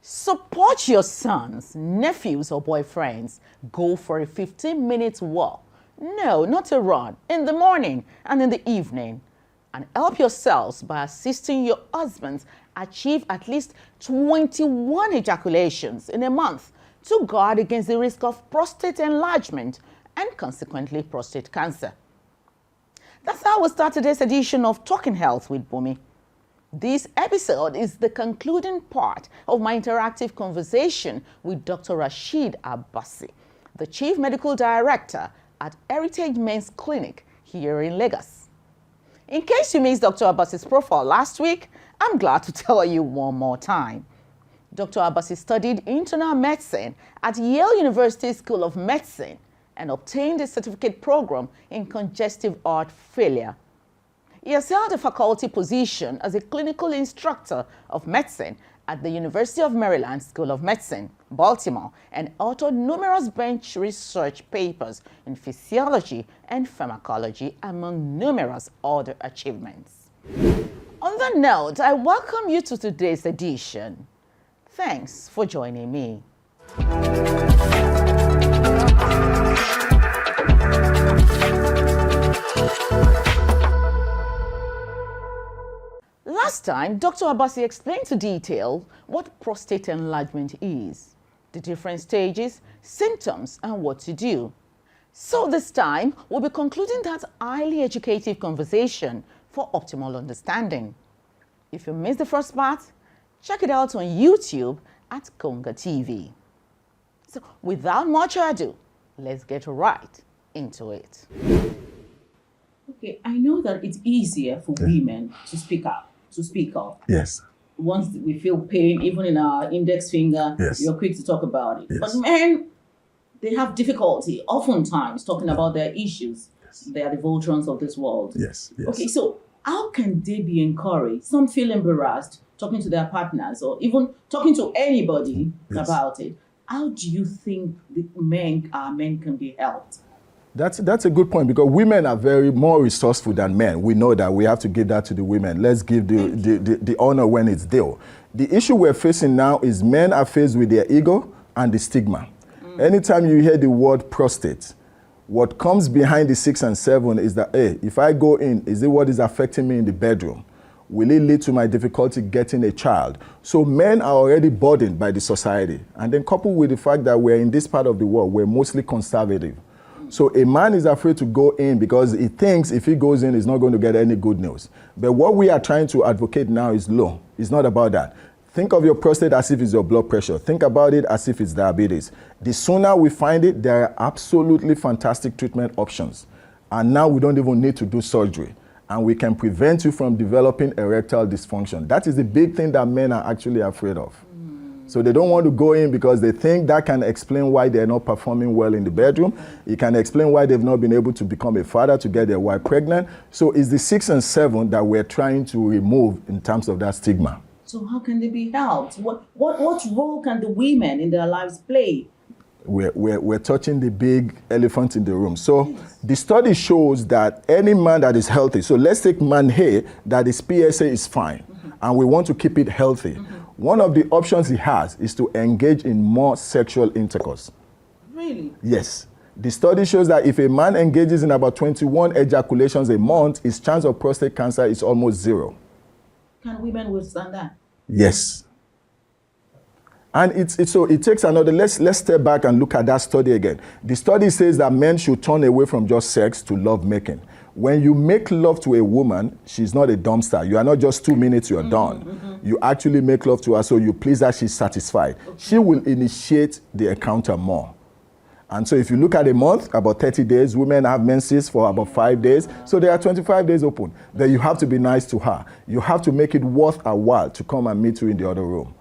Support your sons, nephews, or boyfriends. Go for a 15-minute walk. No, not a run. In the morning and in the evening. And help yourselves by assisting your husbands achieve at least 21 ejaculations in a month to guard against the risk of prostate enlargement and consequently prostate cancer. That's how we start today's edition of Talking Health with Bunmi. This episode is the concluding part of my interactive conversation with Dr. Rasheed Abassi, the Chief Medical Director at Heritage Men's Clinic here in Lagos. In case you missed Dr. Abassi's profile last week, I'm glad to tell you one more time. Dr. Abassi studied internal medicine at Yale University School of Medicine and obtained a certificate program in congestive heart failure. He has held a faculty position as a clinical instructor of medicine at the University of Maryland School of Medicine, Baltimore, and authored numerous bench research papers in physiology and pharmacology, among numerous other achievements. On that note, I welcome you to today's edition. Thanks for joining me. Last time, Dr. Abassi explained to detail what prostate enlargement is, the different stages, symptoms, and what to do. So this time, we'll be concluding that highly educative conversation for optimal understanding. If you missed the first part, check it out on YouTube at KongaTV. So without much ado, let's get right into it. Okay, I know that it's easier for women to speak up. Yes. Once we feel pain, even in our index finger, Yes. you're quick to talk about it. Yes. But men, they have difficulty oftentimes talking about their issues. Yes. They are the Voltrons of this world. Yes. Yes. Okay, so how can they be encouraged? Some feel embarrassed talking to their partners or even talking to anybody Yes. about it. How do you think our men can be helped? That's a good point, because women are very more resourceful than men. We know that. We have to give that to the women. Let's give the honor when it's due. The issue we're facing now is men are faced with their ego and the stigma. Anytime you hear the word prostate, what comes behind the 6 and 7 is that, hey, if I go in, is it what is affecting me in the bedroom? Will it lead to my difficulty getting a child? So men are already burdened by the society. And then coupled with the fact that we're in this part of the world, we're mostly conservative. So a man is afraid to go in because he thinks if he goes in, he's not going to get any good news. But what we are trying to advocate now is low. It's not about that. Think of your prostate as if it's your blood pressure. Think about it as if it's diabetes. The sooner we find it, there are absolutely fantastic treatment options. And now we don't even need to do surgery. And we can prevent you from developing erectile dysfunction. That is the big thing that men are actually afraid of. So they don't want to go in because they think that can explain why they're not performing well in the bedroom. It can explain why they've not been able to become a father, to get their wife pregnant. So it's the 6 and 7 that we're trying to remove in terms of that stigma. So how can they be helped? What role can the women in their lives play? We're touching the big elephant in the room. So the study shows that any man that is healthy, so let's take man here, that his PSA is fine, and we want to keep it healthy. One of the options he has is to engage in more sexual intercourse. Really? Yes. The study shows that if a man engages in about 21 ejaculations a month, his chance of prostate cancer is almost 0. Can women withstand that? Yes. And so it takes another, let's step back and look at that study again. The study says that men should turn away from just sex to love making. When you make love to a woman, she's not a dumpster. You are not just 2 minutes, you're done. You actually make love to her, so you please her, she's satisfied. She will initiate the encounter more. And so if you look at a month, about 30 days, women have menses for about 5 days. So there are 25 days open. Then you have to be nice to her. You have to make it worth a while to come and meet you in the other room.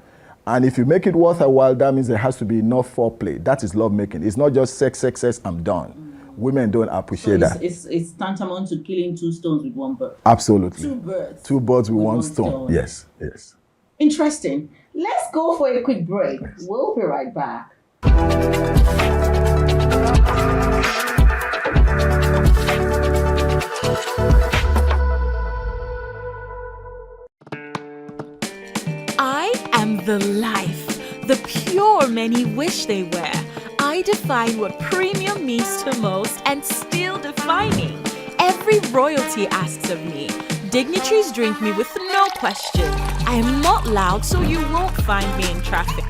And if you make it worth a while, that means there has to be enough foreplay. That is love making. It's not just sex, I'm done. Women don't appreciate that. It's tantamount to killing 2 stones with 1 bird. Absolutely. 2 birds. 2 birds with one stone. Yes, yes. Interesting. Let's go for a quick break. We'll be right back. I am the life, the pure many wish they were. I define what premium means to most and still defining. Every royalty asks of me. Dignitaries drink me with no question. I am not loud, so you won't find me in traffic.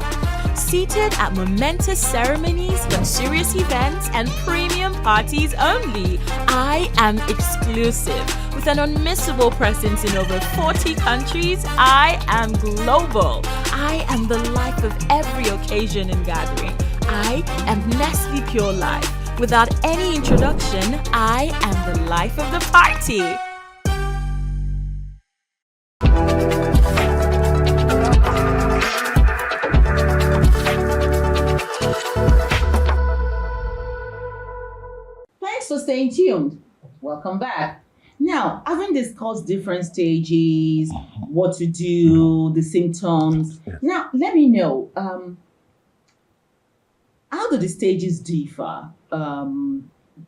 Seated at momentous ceremonies, luxurious events, and premium parties only. I am exclusive. With an unmissable presence in over 40 countries, I am global. I am the life of every occasion and gathering. I am Nestle Pure Life. Without any introduction, I am the life of the party. Thanks for staying tuned. Welcome back. Now, having discussed different stages, what to do, the symptoms, now let me know, how do the stages differ,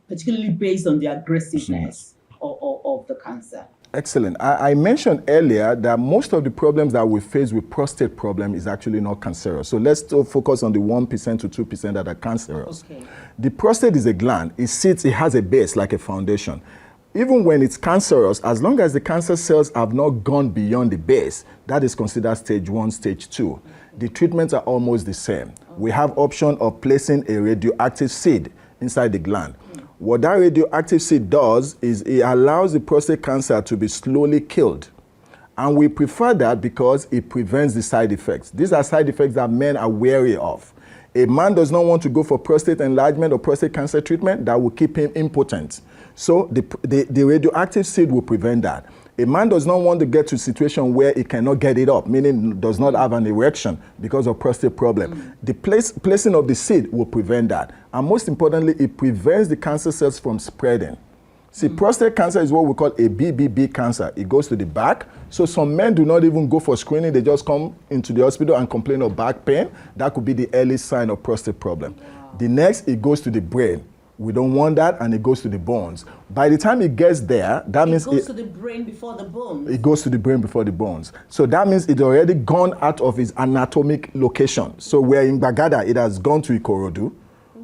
particularly based on the aggressiveness of the cancer? Excellent. I mentioned earlier that most of the problems that we face with prostate problem is actually not cancerous. So let's still focus on the 1% to 2% that are cancerous. Okay. The prostate is a gland. It sits, it has a base like a foundation. Even when it's cancerous, as long as the cancer cells have not gone beyond the base, that is considered stage 1, stage 2. The treatments are almost the same. We have option of placing a radioactive seed inside the gland. What that radioactive seed does is it allows the prostate cancer to be slowly killed. And we prefer that because it prevents the side effects. These are side effects that men are wary of. A man does not want to go for prostate enlargement or prostate cancer treatment that will keep him impotent. So the radioactive seed will prevent that. A man does not want to get to a situation where he cannot get it up, meaning does not have an erection because of prostate problem. The placing of the seed will prevent that. And most importantly, it prevents the cancer cells from spreading. See, prostate cancer is what we call a BBB cancer. It goes to the back. So some men do not even go for screening. They just come into the hospital and complain of back pain. That could be the early sign of prostate problem. Wow. The next, it goes to the brain. We don't want that, and it goes to the bones. By the time it gets there, that means it goes to the brain before the bones. It goes to the brain before the bones. So that means it's already gone out of its anatomic location. So we're in Bagada, it has gone to Ikorodu.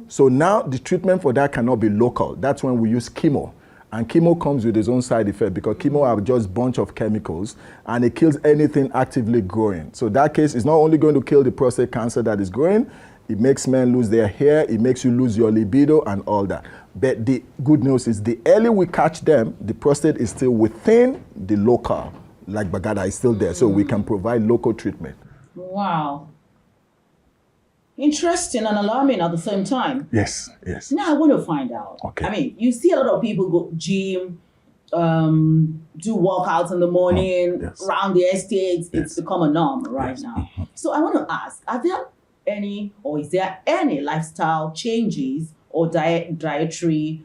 So now the treatment for that cannot be local. That's when we use chemo. And chemo comes with its own side effect because chemo are just a bunch of chemicals and it kills anything actively growing. So that case is not only going to kill the prostate cancer that is growing, it makes men lose their hair, it makes you lose your libido and all that. But the good news is the early we catch them, the prostate is still within the local, like Bagada is still there, so we can provide local treatment. Wow. Interesting and alarming at the same time. Yes, yes. Now I want to find out. Okay. I mean, you see a lot of people go gym, do workouts in the morning, around the estates. It's become a norm right now. So I want to ask, are there any, or is there any lifestyle changes or dietary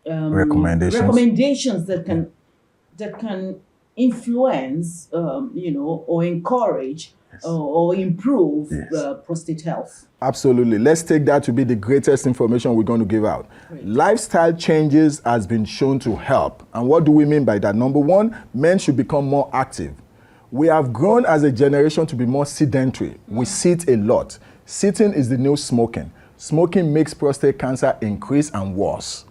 recommendations that can influence, or encourage or improve prostate health? Absolutely. Let's take that to be the greatest information we're going to give out. Great. Lifestyle changes has been shown to help. And what do we mean by that? Number one, men should become more active. We have grown as a generation to be more sedentary. We sit a lot. Sitting is the new smoking. Smoking makes prostate cancer increase and worse.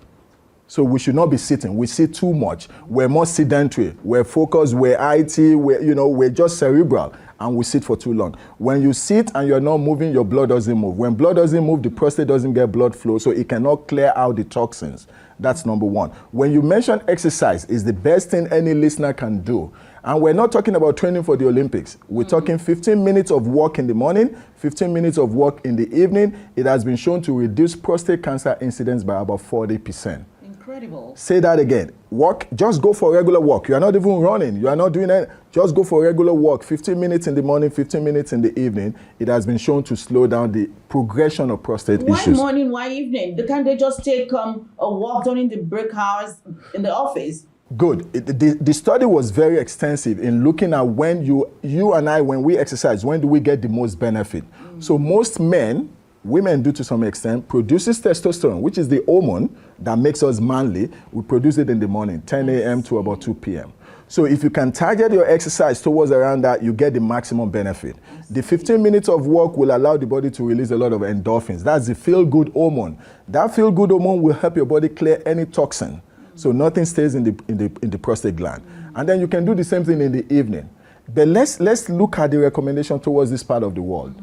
So we should not be sitting. We sit too much. We're more sedentary. We're focused. We're IT. We're just cerebral, and we sit for too long. When you sit and you're not moving, your blood doesn't move. When blood doesn't move, the prostate doesn't get blood flow, so it cannot clear out the toxins. That's number one. When you mention exercise, is the best thing any listener can do. And we're not talking about training for the Olympics. We're talking 15 minutes of walk in the morning, 15 minutes of walk in the evening. It has been shown to reduce prostate cancer incidence by about 40%. Incredible. Say that again. Walk, just go for regular walk. You are not even running. You are not doing it. Just go for regular walk. 15 minutes in the morning, 15 minutes in the evening. It has been shown to slow down the progression of prostate issues. Why morning, why evening? Can't they just take a walk during the break hours in the office? Good. The study was very extensive in looking at when you and I, when we exercise, when do we get the most benefit? So most men, women do to some extent, produces testosterone, which is the hormone that makes us manly. We produce it in the morning, 10 a.m. to about 2 p.m. So if you can target your exercise towards around that, you get the maximum benefit. The 15 minutes of walk will allow the body to release a lot of endorphins. That's the feel-good hormone. That feel-good hormone will help your body clear any toxin. So nothing stays in the prostate gland. And then you can do the same thing in the evening. But let's look at the recommendation towards this part of the world.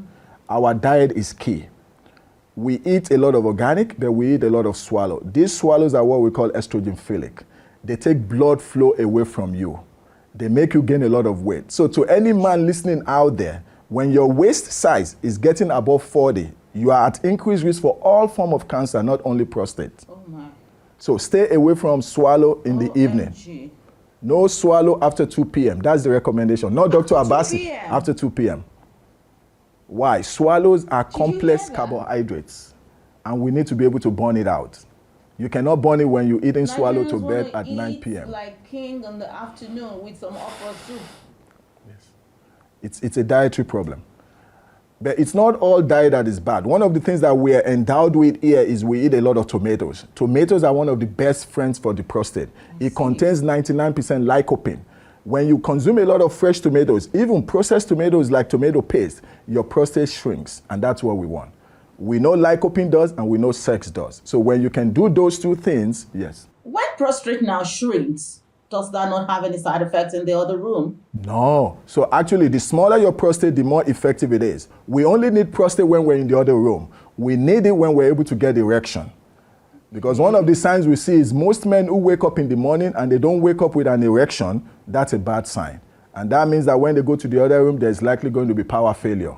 Our diet is key. We eat a lot of organic, but we eat a lot of swallow. These swallows are what we call estrogen-philic. They take blood flow away from you. They make you gain a lot of weight. So to any man listening out there, when your waist size is getting above 40, you are at increased risk for all forms of cancer, not only prostate. Oh my. So stay away from swallow in the evening. No swallow after 2 p.m. That's the recommendation. Not Dr. Abassi, after 2 p.m. Why? Swallows are complex carbohydrates, and we need to be able to burn it out. You cannot burn it when you're eating swallow to bed at 9 p.m. Like king in the afternoon with some okra soup. Yes. It's a dietary problem. But it's not all diet that is bad. One of the things that we are endowed with here is we eat a lot of tomatoes. Tomatoes are one of the best friends for the prostate. It contains 99% lycopene. When you consume a lot of fresh tomatoes, even processed tomatoes like tomato paste, your prostate shrinks, and that's what we want. We know lycopene does, and we know sex does. So when you can do those two things, yes. When prostate now shrinks, does that not have any side effects in the other room? No. So actually, the smaller your prostate, the more effective it is. We only need prostate when we're in the other room. We need it when we're able to get erection. Because one of the signs we see is most men who wake up in the morning and they don't wake up with an erection, that's a bad sign. And that means that when they go to the other room, there's likely going to be power failure.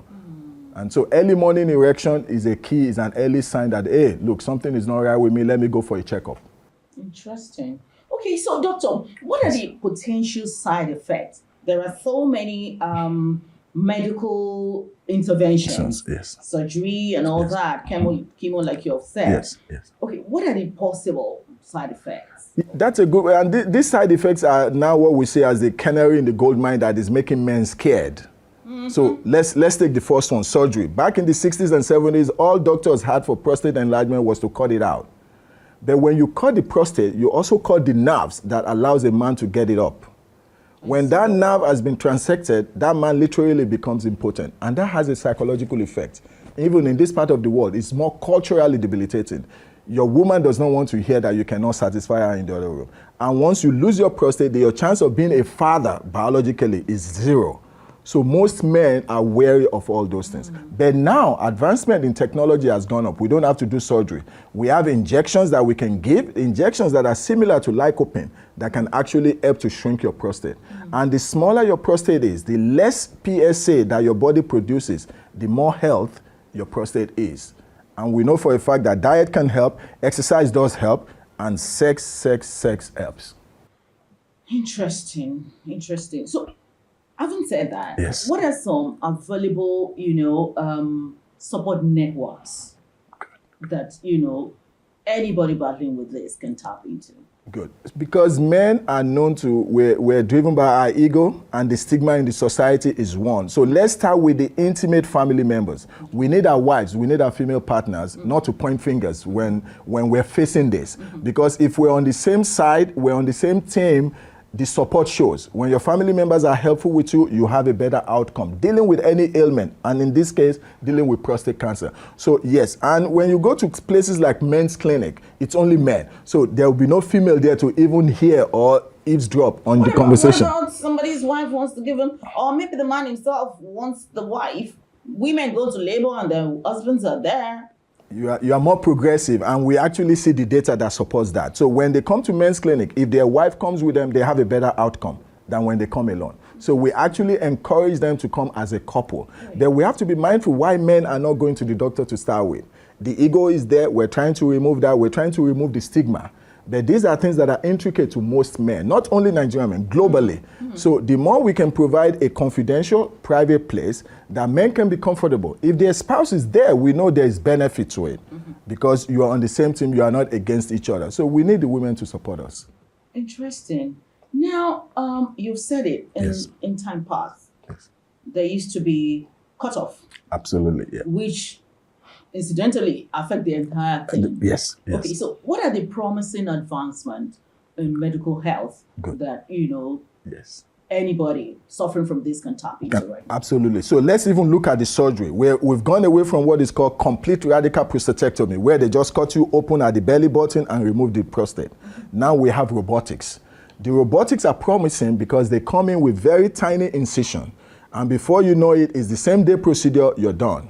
And so early morning erection is a key, is an early sign that, hey, look, something is not right with me, let me go for a checkup. Interesting. Okay, so doctor, what are the potential side effects? There are so many medical interventions, surgery and all that, chemo like you've said. Yes. Okay, what are the possible side effects? That's a good one. And these side effects are now what we see as the canary in the gold mine that is making men scared. So let's take the first one, surgery. Back in the 60s and 70s, all doctors had for prostate enlargement was to cut it out. But when you cut the prostate, you also cut the nerves that allows a man to get it up. When that nerve has been transected, that man literally becomes impotent. And that has a psychological effect. Even in this part of the world, it's more culturally debilitating. Your woman does not want to hear that you cannot satisfy her in the other room. And once you lose your prostate, your chance of being a father biologically is 0. So most men are wary of all those things. But now, advancement in technology has gone up. We don't have to do surgery. We have injections that we can give, injections that are similar to lycopene that can actually help to shrink your prostate. And the smaller your prostate is, the less PSA that your body produces, the more health your prostate is. And we know for a fact that diet can help, exercise does help, and sex helps. Interesting. So, having said that, yes, what are some available, support networks that, anybody battling with this can tap into? Good. Because men are known to, we're driven by our ego, and the stigma in the society is one. So let's start with the intimate family members. We need our wives, we need our female partners, not to point fingers when we're facing this. Because if we're on the same side, we're on the same team, the support shows. When your family members are helpful with you, you have a better outcome. Dealing with any ailment, and in this case, dealing with prostate cancer. So yes, and when you go to places like men's clinic, it's only men. So there will be no female there to even hear or eavesdrop on the conversation. What about somebody's wife wants to give him, or maybe the man himself wants the wife? Women go to labor and their husbands are there. You are more progressive, and we actually see the data that supports that. So when they come to men's clinic, if their wife comes with them, they have a better outcome than when they come alone. So we actually encourage them to come as a couple. Then we have to be mindful why men are not going to the doctor to start with. The ego is there. We're trying to remove that. We're trying to remove the stigma. But these are things that are intricate to most men, not only Nigerian men, globally. So the more we can provide a confidential, private place that men can be comfortable. If their spouse is there, we know there is benefit to it because you are on the same team, you are not against each other. So we need the women to support us. Interesting. Now, you've said it in time past. Yes. There used to be cutoff. Absolutely, yeah. Which incidentally affect the entire thing. Yes. Okay, so what are the promising advancements in medical health that, Yes. Anybody suffering from this can tap into right now. Absolutely. So let's even look at the surgery where we've gone away from what is called complete radical prostatectomy, where they just cut you open at the belly button and remove the prostate. Now we have robotics. The robotics are promising because they come in with very tiny incision. And before you know it, it's the same day procedure, you're done.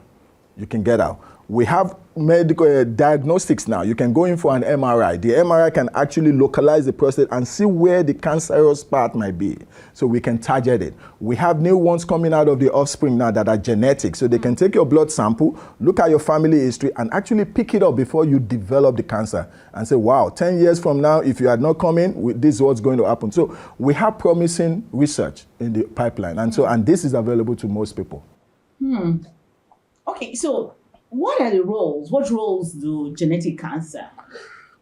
You can get out. We have medical diagnostics now. You can go in for an MRI. The MRI can actually localize the prostate and see where the cancerous part might be. So we can target it. We have new ones coming out of the offspring now that are genetic. So they can take your blood sample, look at your family history, and actually pick it up before you develop the cancer and say, wow, 10 years from now, if you had not come in, this is what's going to happen. So we have promising research in the pipeline. And this is available to most people. Okay, so what are the roles? What roles do genetic cancer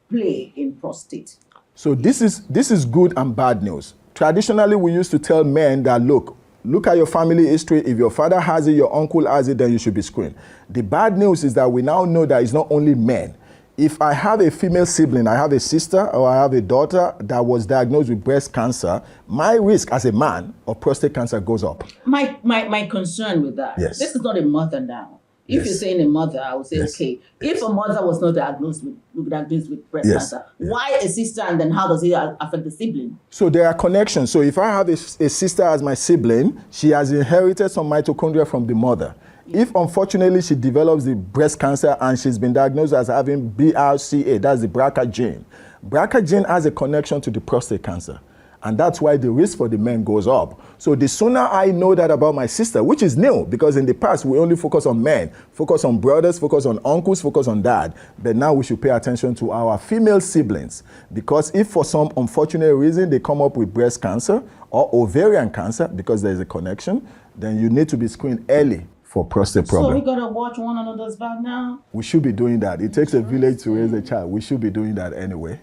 play in prostate? So this is good and bad news. Traditionally, we used to tell men that, look at your family history. If your father has it, your uncle has it, then you should be screened. The bad news is that we now know that it's not only men. If I have a female sibling, I have a sister or I have a daughter that was diagnosed with breast cancer, my risk as a man of prostate cancer goes up. My concern with that, Yes. this is not a mother now. If Yes. you're saying a mother, I would say, Yes. okay, if a mother was not diagnosed with breast Yes. cancer, why a sister, and then how does it affect the sibling? So there are connections. So if I have a sister as my sibling, she has inherited some mitochondria from the mother. If unfortunately she develops the breast cancer and she's been diagnosed as having BRCA, that's the BRCA gene. BRCA gene has a connection to the prostate cancer. And that's why the risk for the men goes up. So the sooner I know that about my sister, which is new, because in the past we only focus on men, focus on brothers, focus on uncles, focus on dad. But now we should pay attention to our female siblings. Because if for some unfortunate reason they come up with breast cancer or ovarian cancer, because there's a connection, then you need to be screened early for prostate problem. So we gotta watch one another's back now? We should be doing that. It takes a village to raise a child. We should be doing that anyway.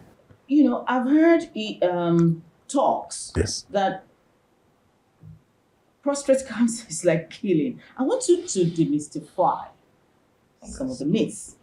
You know, I've heard talks Yes. that prostate cancer is like killing. I want you to demystify some of the myths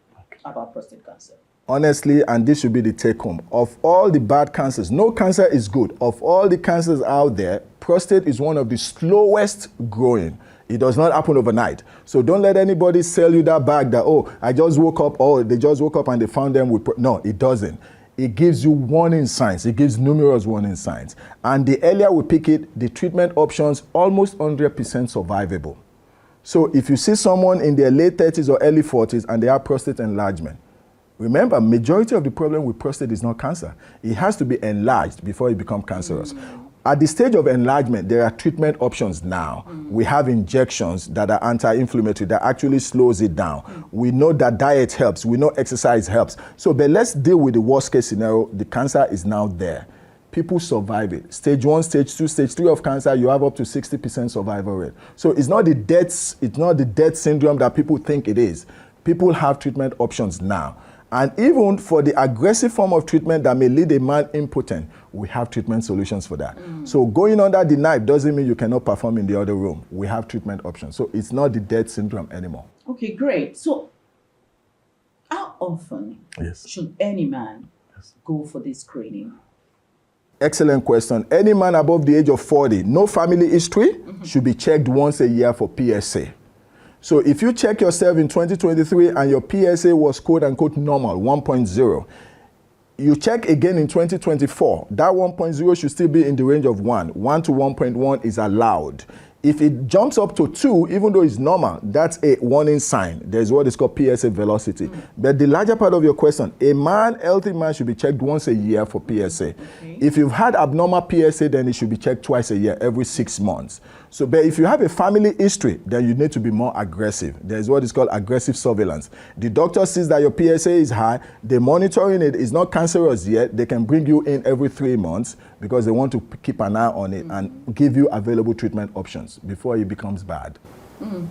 about prostate cancer. Honestly, and this should be the take home, of all the bad cancers, no cancer is good. Of all the cancers out there, prostate is one of the slowest growing. It does not happen overnight. So don't let anybody sell you that bag that, oh, I just woke up, or they just woke up and they found them with, no, it doesn't. It gives you warning signs. It gives numerous warning signs. And the earlier we pick it, the treatment options almost 100% survivable. So if you see someone in their late 30s or early 40s and they have prostate enlargement, remember, majority of the problem with prostate is not cancer. It has to be enlarged before it becomes cancerous. At the stage of enlargement, there are treatment options now. We have injections that are anti-inflammatory that actually slows it down. We know that diet helps. We know exercise helps. So, but let's deal with the worst case scenario. The cancer is now there. People survive it. Stage 1, stage 2, stage 3 of cancer, you have up to 60% survival rate. So it's not the death syndrome that people think it is. People have treatment options now. And even for the aggressive form of treatment that may lead a man impotent, we have treatment solutions for that. So going under the knife doesn't mean you cannot perform in the other room. We have treatment options. So it's not the death syndrome anymore. Okay, great. So how often should any man go for this screening? Excellent question. Any man above the age of 40, no family history, should be checked once a year for PSA. So if you check yourself in 2023 and your PSA was quote unquote normal, 1.0, you check again in 2024, that 1.0 should still be in the range of 1. 1 to 1.1 is allowed. If it jumps up to 2, even though it's normal, that's a warning sign. There's what is called PSA velocity. But the larger part of your question, a healthy man should be checked once a year for PSA. If you've had abnormal PSA, then it should be checked twice a year, every 6 months. So, but if you have a family history, then you need to be more aggressive. There's what is called aggressive surveillance. The doctor sees that your PSA is high, they're monitoring it, it's not cancerous yet, they can bring you in every 3 months because they want to keep an eye on it and give you available treatment options before it becomes bad.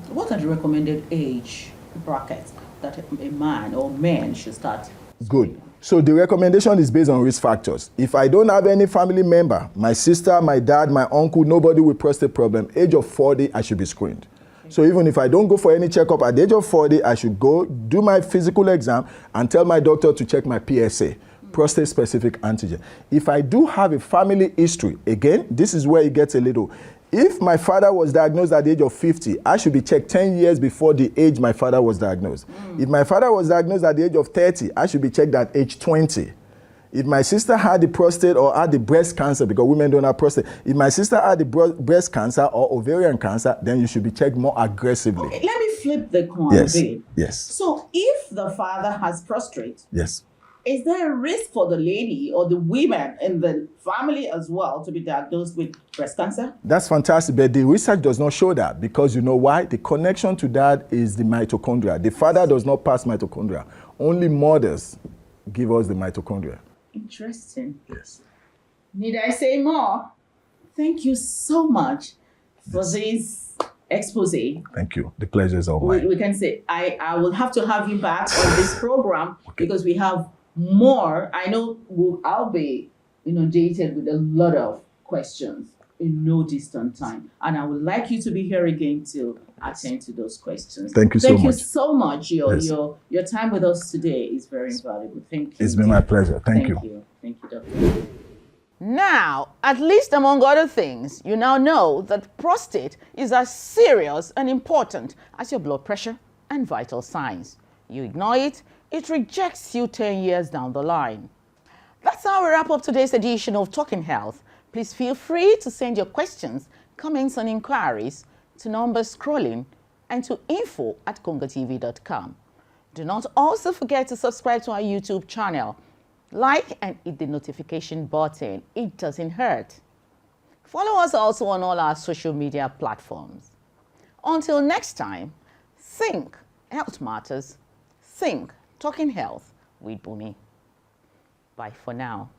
What are the recommended age brackets that a man or men should start? Good. So the recommendation is based on risk factors. If I don't have any family member, my sister, my dad, my uncle, nobody with prostate problem, age of 40, I should be screened. So even if I don't go for any checkup at the age of 40, I should go do my physical exam and tell my doctor to check my PSA. prostate-specific antigen. If I do have a family history, again, this is where it gets a little. If my father was diagnosed at the age of 50, I should be checked 10 years before the age my father was diagnosed. If my father was diagnosed at the age of 30, I should be checked at age 20. If my sister had the prostate or had the breast cancer, because women don't have prostate, if my sister had the breast cancer or ovarian cancer, then you should be checked more aggressively. Okay, let me flip the coin a bit. Yes. So if the father has prostate, Yes. is there a risk for the lady or the women in the family as well to be diagnosed with breast cancer? That's fantastic, but the research does not show that, because you know why? The connection to that is the mitochondria. The father does not pass mitochondria. Only mothers give us the mitochondria. Interesting. Yes. Need I say more? Thank you so much for this expose. Thank you. The pleasure is all mine. We can say I will have to have you back on this program because we have more. I know I'll be inundated with a lot of questions in no distant time, and I would like you to be here again to attend to those questions. Thank you so much. Thank you so much. Yes. Your time with us today is very valuable. Thank you. It's been my pleasure. Thank you. Thank you, Doctor. Now, at least among other things, you now know that prostate is as serious and important as your blood pressure and vital signs. You ignore it, it rejects you 10 years down the line. That's how we wrap up today's edition of Talking Health. Please feel free to send your questions, comments and inquiries to numbers scrolling and to info@KongaTV.com. Do not also forget to subscribe to our YouTube channel. Like and hit the notification button. It doesn't hurt. Follow us also on all our social media platforms. Until next time, think health matters. Think Talking Health with Bunmi. Bye for now.